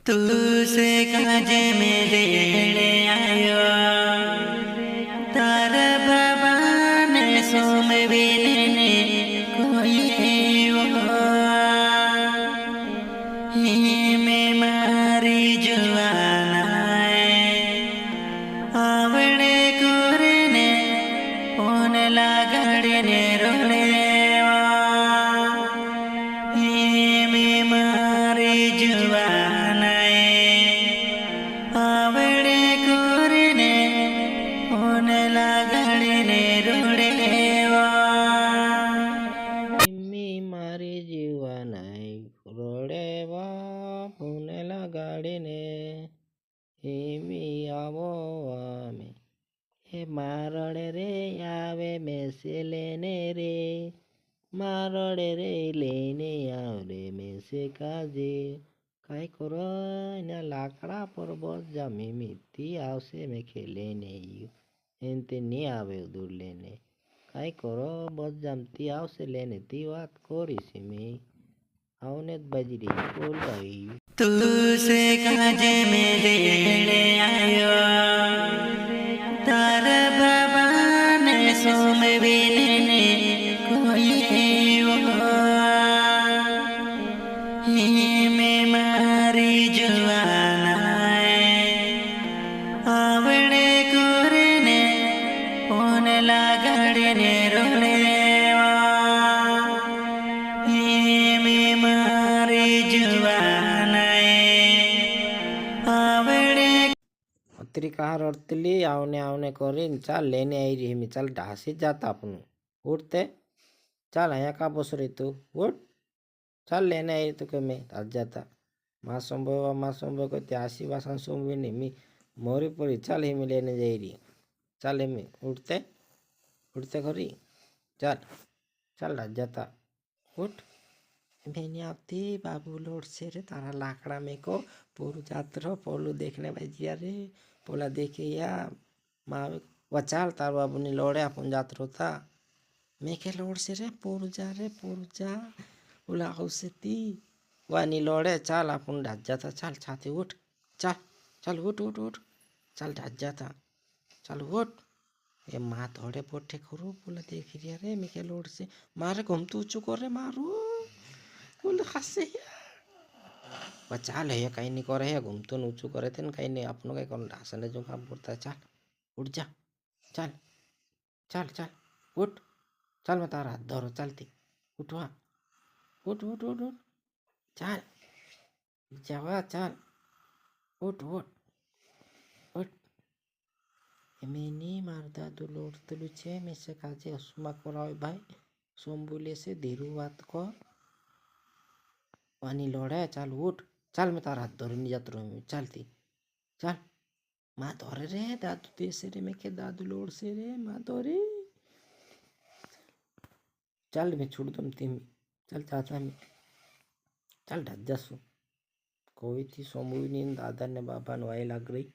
तुसे काजे में लेने आयो तार बाबा ने सोम बिने कोई में मारी जुआनाए आवड़े कुरने ओन लागड़ने रोड़े में मारी जुआनाए आवड़े कुरने ओन लागड़ने रोड़े मी मारी जीवानाय रोडेवा पुनेला गाडीने હિમી આવો અમે હે મારડે રે આવે મેસે લેને રે મારડે રે લઈને આવડે મેસે કાજે કાંઈ કરો એના લાકડા પર બસ જમી મીથી આવશે મેં ખેલેને એને તે નહીં આવે દૂર લેને કાંઈ કરો બસ જમતી આવશે લેને તી વાત કરીશ મેં આવને જ બજરી બોલાવી तुसे काजे में लेने आयो तार बाबा ने सोम बिने कोई में मारी जुआनाए आवड़े कुरने ओन लागड़ने रोड़े में मारी जुआनाए आवड़े पत्रिका रडतली आवने आवने કરીને ચાલ લેને આવી રહી મી ચાલ ઢાસી જાતા આપણું ઉઠતે ચાલ અહીંયા કા બસ રહી તું ઉઠ ચાલ લેને આવી તું કે મેં આજ જાતા માં સંભવ કોઈ ત્યાં આસી વાસણ સોંબવી નહીં મી મોરી પડી ચાલ હિમી લેને જઈ રહી ચાલ હિમી ઉઠતે ખરી ચાલ ચાલ આજ જાતા ઉઠ मैं नहीं आती बाबू लोड से रे तारा लाकड़ा में को पूरू जात रहो पोलू देखने बजिया रे पोला देखे या माँ वचाल तार बाबू ने लोड़े अपन जात रहो था मैं के लोड से रे पूरू जा बोला से ती वानी लोड़े चाल अपन ढात जाता चाल छाते उठ चाल चल उठ चाल ढात जाता चल उठ ये माँ थोड़े पोटे करो बोला देख रिया रे मैं के लोड से मारे घूमतू ऊँचू कर रे मारू बोले हंसे चाल है कहीं नहीं करे है घूमतो ऊँचू करे थे कहीं नहीं अपनों कहीं कौन ढासने जो काम बोलता है चाल उठ जा चल चल चल उठ चल मैं तारा हाथ धरो चलती उठवा उठ चल जावा चल उठ मैंने मारदा दुलोड़ तुलू छे में से काजे हसुमा करावे भाई सोम बोले से धीरू बात को पानी लोड़े चल उठ चल मैं तारा हाथ धोरी नहीं जात रही चलती चल माँ धोरे रे दादू देसे रे मैं के दादू लोड़ से रे माँ धोरे चल मैं छोड़ दम तीन चल चाचा मैं चल ढक जासू कोई थी सोमू नहीं दादा ने बाबा ने वाई लग रही